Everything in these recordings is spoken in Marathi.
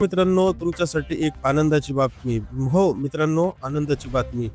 मित्रांनो, तुमच्यासाठी एक आनंदाची बातमी. हो मित्रांनो, आनंदाची बातमी.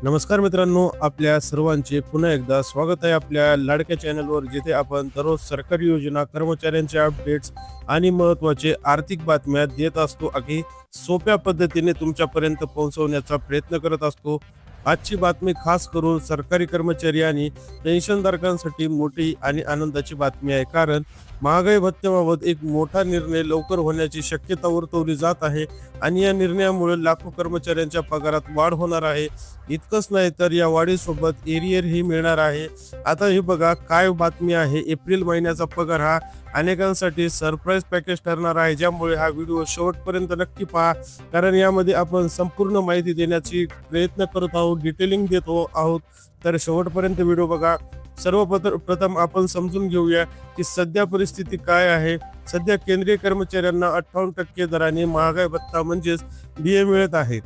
नमस्कार मित्रांनो, आपल्या सर्वांचे पुन्हा एकदा स्वागत आहे आपल्या लाडक्या चॅनलवर, जिथे आपण दररोज सरकारी योजना, कर्मचाऱ्यांचे अपडेट्स आणि महत्त्वाचे आर्थिक बातम्या देत असतो. अगदी सोप्या पद्धतीने तुमच्यापर्यंत पोहोचवण्याचा प्रयत्न करत असतो. आजची बातमी खास करून सरकारी कर्मचारी आणि पेन्शनधारकांसाठी मोठी आणि आनंदाची बातमी आहे, कारण महागाई भत्त्याबाबत एक मोठा निर्णय लवकर होण्याची शक्यता वर्तवली जात आहे आणि या निर्णयामुळे लाखो कर्मचाऱ्यांच्या पगारात वाढ होणार आहे. इतकंच नाही तर या वाढीसोबत एरियर ही मिळणार आहे. आता हे बघा काय बातमी आहे. एप्रिल महिन्याचा पगार हा अनेकांसाठी सरप्राईज पॅकेज ठरणार आहे, ज्यामुळे हा व्हिडिओ शेवटपर्यंत नक्की पहा, कारण यामध्ये आपण संपूर्ण माहिती देण्याची प्रयत्न करत आहोत, डिटेलिंग देतो आहोत. तर शेवटपर्यंत व्हिडिओ बघा. सर्वप्रथम आपण समजून घेऊया की सध्या परिस्थिती काय आहे. सध्या केंद्रीय कर्मचाऱ्यांना 58% दराने महागाई भत्ता म्हणजेच डीए मिळत आहे.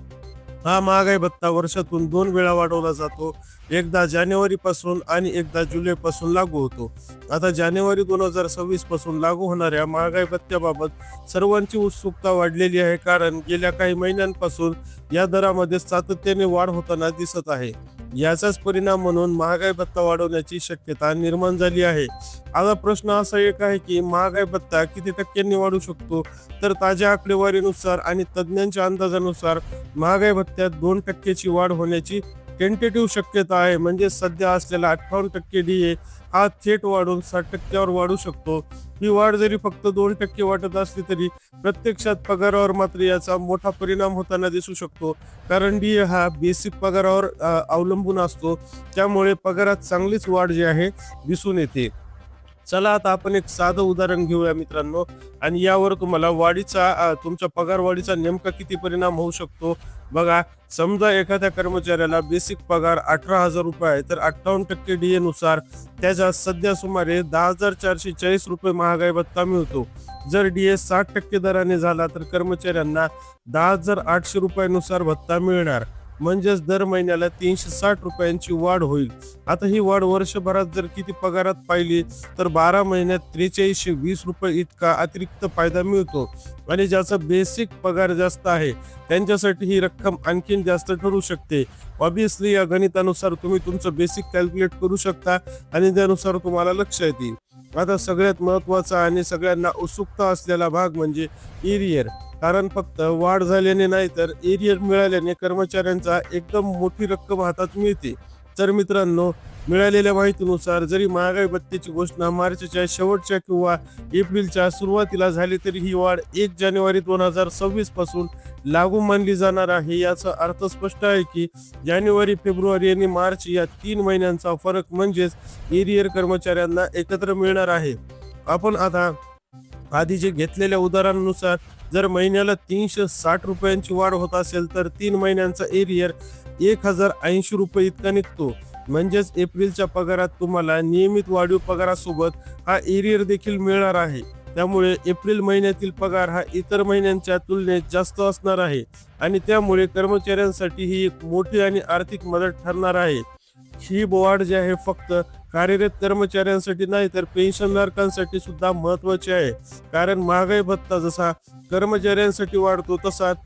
हा महागाई भत्ता वर्षातून 2 वेळा वाढवला जातो, एकदा जानेवारी पासून आणि एकदा जुलै पासून लागू होतो. आता जानेवारी 2026 पासून लागू होणाऱ्या महागाई भत्त्याबाबत सर्वांची उत्सुकता वाढलेली आहे, कारण गेल्या काही महिन्यांपासून या दरामध्ये सातत्याने वाढ होताना दिसत आहे. याचाच परिणाम म्हणून महागाई भत्ता वाढवण्याची शक्यता निर्माण झाली आहे. आता प्रश्न असा एक आहे की महागाई भत्ता किती टक्क्यांनी वाढू शकतो. तर ताज्या आकडेवारीनुसार आणि तज्ज्ञांच्या अंदाजानुसार महागाई भत्त्यात 2% वाढ होण्याची टेंटेटिव्ह शक्यता आहे. म्हणजे सध्या असलेला 58% डीए हा थेट वाढून 60%वर वाढू शकतो. ही वाढ जरी फक्त 2% वाटत असली तरी प्रत्यक्षात पगारावर मात्र याचा मोठा परिणाम होताना दिसू शकतो, कारण डीए हा बेसिक पगारावर अवलंबून असतो. त्यामुळे पगारात चांगलीच वाढ जी आहे दिसून येते. चला आता आपण एक साधं उदाहरण घेऊया मित्रांनो, आणि यावर तुम्हाला तुमच्या पगार वाढीचा नेमका किती परिणाम होऊ शकतो बघा. समजा एखाद्या कर्मचाऱ्याला बेसिक पगार 18,000 रुपये आहे, तर 58% डीए नुसार त्याच्या सध्या सुमारे 10,440 रुपये महागाई भत्ता मिळतो. जर डीए 60% दराने झाला तर कर्मचाऱ्यांना 10,800 रुपयानुसार भत्ता मिळणार. म्हणजेच दर महिन्याला 360 रुपयांची वाढ होईल. आता ही वाढ वर्षभरात जर किती पगारात पाहिली तर 12 महिन्यात 4320 रुपये इतका अतिरिक्त फायदा मिळतो. आणि ज्याचा बेसिक पगार जास्त आहे त्यांच्यासाठी ही रक्कम आणखीन जास्त ठरू शकते. ऑब्विसली या गणितानुसार तुम्ही तुमचं बेसिक कॅल्क्युलेट करू शकता आणि त्यानुसार तुम्हाला लक्ष येईल. आता सगळ्यात महत्त्वाचा आणि सगळ्यांना उत्सुकता असलेला भाग म्हणजे एरियर, कारण फक्त वाढ झाल्याने नाही तर एरियर मिळाल्याने कर्मचाऱ्यांचा एकदम मोठी रक्कम हातात मिळते. तर मित्रांनो, मिळालेल्या माहितीनुसार जरी महागाई भत्त्याची घोषणा मार्चच्या शेवटच्या किंवा एप्रिलच्या सुरुवातीला झाली तरी ही वाढ 1 जानेवारी 2026 पासून लागू मानली जाणार आहे. याचा अर्थ स्पष्ट आहे की जानेवारी, फेब्रुवारी आणि मार्च या 3 महिन्यांचा फरक म्हणजेच एरियर कर्मचाऱ्यांना एकत्र मिळणार आहे. आपण आता आधी जे घेतलेल्या उदाहरणानुसार जर महिन्याला 360 रुपयांची वाढ होत असेल तर 3 महिन्यांचा एरियर 1080 रुपये इतका निघतो. म्हणजेच एप्रिलच्या पगारात तुम्हाला नियमित वाढीव पगारासोबत हा एरियर देखील मिळणार आहे. त्यामुळे एप्रिल महिन्यातील पगार हा इतर महिन्यांच्या तुलनेत जास्त असणार आहे आणि त्यामुळे कर्मचाऱ्यांसाठी ही एक मोठी आणि आर्थिक मदत ठरणार आहे. ही वाढ जी आहे फक्त कार्यरत कर्मचाऱ्यांसाठी नाही तर पेन्शनधारकांसाठी सुद्धा महत्वाची आहे, कारण महागाई भत्ता जसा कर्मचाऱ्यांसाठी वाढतो तसाच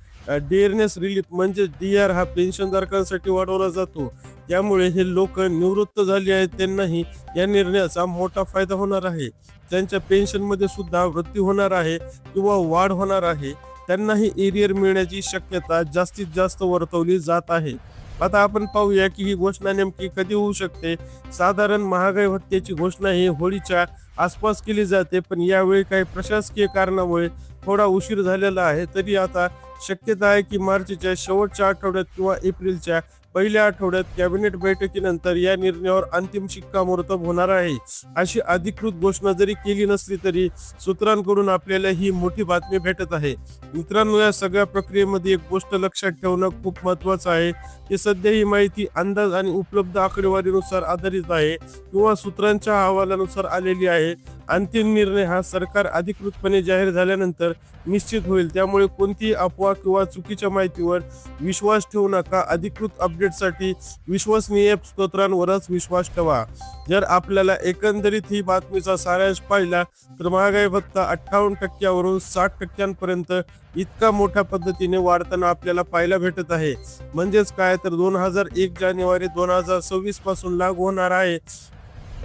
डिअरनेस रिलीफ म्हणजे डीआर हा पेन्शनधारकांसाठी वाढवला जातो. त्यामुळे हे लोक निवृत्त झाले आहेत त्यांनाही या निर्णयाचा मोठा फायदा होणार आहे. त्यांच्या पेन्शनमध्ये सुद्धा वृद्धी होणार आहे किंवा वाढ होणार आहे. त्यांनाही एरियर मिळण्याची शक्यता जास्तीत जास्त वर्तवली जात आहे. आता आपण पाहूया की ही घोषणा नेमकी कधी होऊ शकते. साधारण महागाई भत्त्याची घोषणा ही होळीच्या आसपास केली जाते, पण यावेळी काही प्रशासकीय कारणामुळे थोडा उशीर झालेला आहे. तरी आता शक्यता आहे की मार्चच्या शेवटच्या आठवड्यात किंवा एप्रिलच्या पहिल्या आठवड्यात कॅबिनेट बैठकीनंतर या निर्णयावर अंतिम शिक्कामोर्तब होणार आहे. अशी अधिकृत घोषणा जरी केली नसली तरी सूत्रांकडून आपल्याला ही मोठी बातमी भेटत आहे. मित्रांनो, या सगळ्या प्रक्रियेमध्ये एक गोष्ट लक्षात ठेवणं खूप महत्त्वाचं आहे की सध्या ही माहिती अंदाज आणि उपलब्ध आकडेवारीनुसार आधारित आहे किंवा सूत्रांच्या अहवालानुसार आलेली आहे. अंतिम निर्णय हा सरकार अधिकृतपणे जाहीर झाल्यानंतर निश्चित होईल. त्यामुळे कोणतीही अफवा किंवा चुकीच्या माहितीवर विश्वास ठेवू नका. अधिकृत अपडेट अपडेटसाठी विश्वसनीय स्रोतांवरच विश्वास ठेवा. जर आपल्याला एकंदरीत ही बातमीचा सारांश पाहिला तर महागाई भत्ता 58% वरून 60% इतका मोठ्या पद्धतीने वाढताना आपल्याला पाहायला भेटत आहे. म्हणजेच काय तर 2001 जानेवारी 2026 पासून लागू होणार आहे.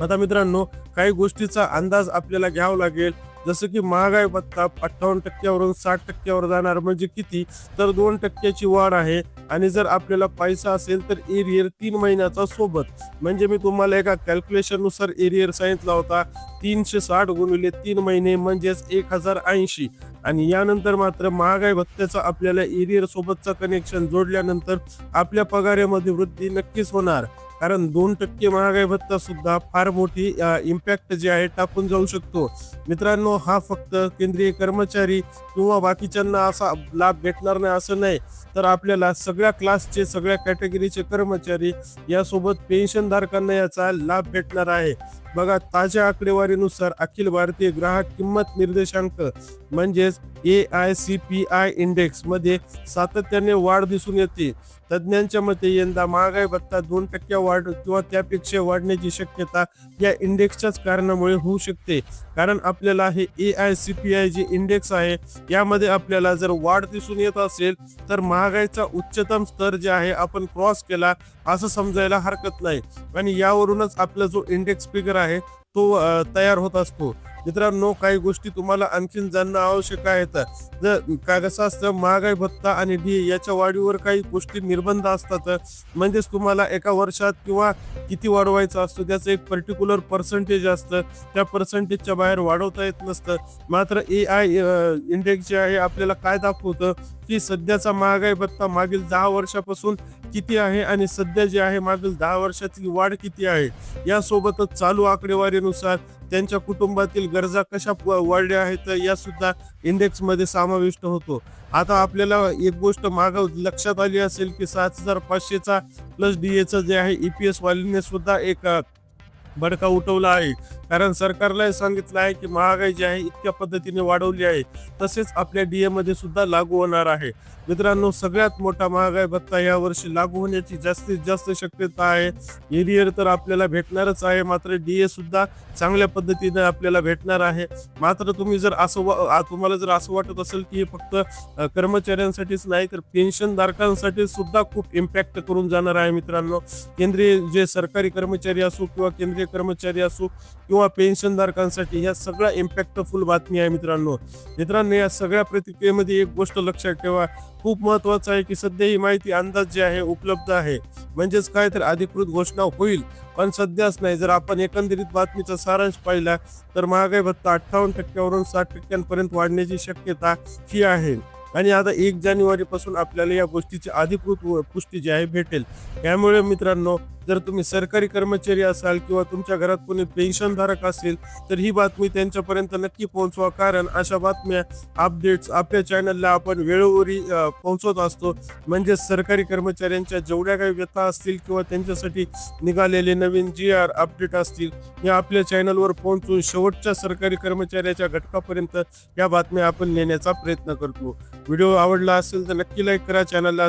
आता मित्रांनो, काही गोष्टीचा अंदाज आपल्याला घ्यावा लागेल. जसं की महागाई भत्ता 58% वरून 60% जाणार म्हणजे किती, तर 2% वाढ आहे. आणि जर आपल्याला पैसा असेल तर एरियर 3 महिन्याचा सोबत, म्हणजे मी तुम्हाला एका कॅल्क्युलेशन नुसार एरियर सांगितला होता. 360 गुणिले 3 महिने म्हणजेच 1080. आणि यानंतर मात्र महागाई भत्त्याचा आपल्याला एरियर सोबतचा कनेक्शन जोडल्यानंतर आपल्या पगारामध्ये वृद्धी नक्कीच होणार. कारण 2% महागाई भत्ता सुद्धा फार मोठी इम्पॅक्ट जे आहे टाकून जाऊ शकतो. मित्रांनो, हा फक्त केंद्रीय कर्मचारी किंवा बाकीच्यांना असा लाभ भेटणार नाही असं नाही, तर आपल्याला सगळ्या क्लासचे, सगळ्या कॅटेगरीचे कर्मचारी यासोबत पेन्शनधारकांना याचा लाभ भेटणार आहे. बघा, ताज्या आकडेवारीनुसार अखिल भारतीय ग्राहक किंमत निर्देशांक म्हणजेच AICPI इंडेक्स मध्ये सातत्याने वाढ दिसून येते. तज्ज्ञांच्या मते यंदा महागाई भत्ता 2% वाढ किंवा त्यापेक्षा वाढण्याची शक्यता या इंडेक्सच्याच कारणामुळे होऊ शकते. कारण आपल्याला हे AICPI जे इंडेक्स आहे यामध्ये आपल्याला जर वाढ दिसून येत असेल तर महागाईचा उच्चतम स्तर जे आहे आपण क्रॉस केला असं समजायला हरकत नाही. आणि यावरूनच आपला जो इंडेक्स फिगर आहे तो तयार होत असतो. मित्रांनो, काही गोष्टी तुम्हाला आणखीन जाणणं आवश्यक आहे. तर काय कसं असतं, महागाई भत्ता आणि DA याच्या वाढीवर काही गोष्टी निर्बंध असतात. म्हणजेच तुम्हाला एका वर्षात किंवा किती वाढवायचं असतं त्याचं एक पर्टिक्युलर पर्सेंटेज असतं. त्या पर्सेंटेजच्या बाहेर वाढवता येत नसतं. मात्र AI इंडेक्स जे आहे आपल्याला काय दाखवतं की सध्याचा महागाई भत्ता मागील 10 वर्षापासून किती आहे आणि सध्या जे आहे मागील 10 वर्षातली वाढ किती आहे. यासोबतच चालू आकडेवारीनुसार त्यांच्या कुटुंबातील गरजा कशा वाढल्या आहेत या सुद्धा इंडेक्स मध्ये समाविष्ट होतो. आता आपल्याला एक गोष्ट लक्षात आली असेल की 7500चा प्लस DAचं जे आहे EPS वाढीने सुद्धा एक भडका उठवला आहे. कारण सरकारला सांगितलं आहे की महागाई जी आहे इतक्या पद्धतीने वाढवली आहे, तसेच आपल्या DA मध्ये सुद्धा लागू होणार आहे. मित्रांनो, सगळ्यात मोठा महागाई भत्ता या वर्षी लागू होण्याची जास्तीत जास्त शक्यता आहे. एरियर तर आपल्याला भेटणारच आहे, मात्र DA सुद्धा चांगल्या पद्धतीने आपल्याला भेटणार आहे. मात्र तुम्ही जर तुम्हाला जर असं वाटत असेल की हे फक्त कर्मचाऱ्यांसाठीच नाही तर पेन्शनधारकांसाठी सुद्धा खूप इम्पॅक्ट करून जाणार आहे. मित्रांनो, केंद्रीय जे सरकारी कर्मचारी असो किंवा केंद्रीय कर्मचारी असो किंवा पेन्शनधारकांसाठी या सगळ्या इम्पॅक्टफुल बातमी आहे. मित्रांनो, या सगळ्या प्रतिक्रियेमध्ये एक गोष्ट लक्षात ठेवा, खूप महत्वाचं आहे की सध्या ही माहिती अंदाज जे आहे उपलब्ध आहे. म्हणजेच काय तर अधिकृत घोषणा होईल पण सध्याच नाही. जर आपण एकंदरीत बातमीचा सारांश पाहिला तर महागाई भत्ता 58% वरून 60% वाढण्याची शक्यता ही आहे. आणि आता 1 जानेवारी पासून आपल्याला या गोष्टीची अधिकृत पुष्टी जी आहे भेटेल. त्यामुळे मित्रांनो, जर तुम्ही सरकारी कर्मचारी असाल किंवा तुमच्या घरात कोणी पेन्शनधारक असेल तर ही बातमी त्यांच्यापर्यंत नक्की पोहोचवा. कारण अशा बातम्या, अपडेट्स आपल्या चॅनलला आपण वेळोवेळी पोहोचवत असतो. म्हणजे सरकारी कर्मचाऱ्यांच्या जेवढ्या काही व्यथा असतील किंवा त्यांच्यासाठी निघालेले नवीन GR अपडेट असतील या आपल्या चॅनलवर पोहोचून शेवटच्या सरकारी कर्मचाऱ्याच्या घटकापर्यंत या बातम्या आपण नेण्याचा प्रयत्न करतो. व्हिडिओ आवडला असेल तर नक्की लाईक करा, चॅनलला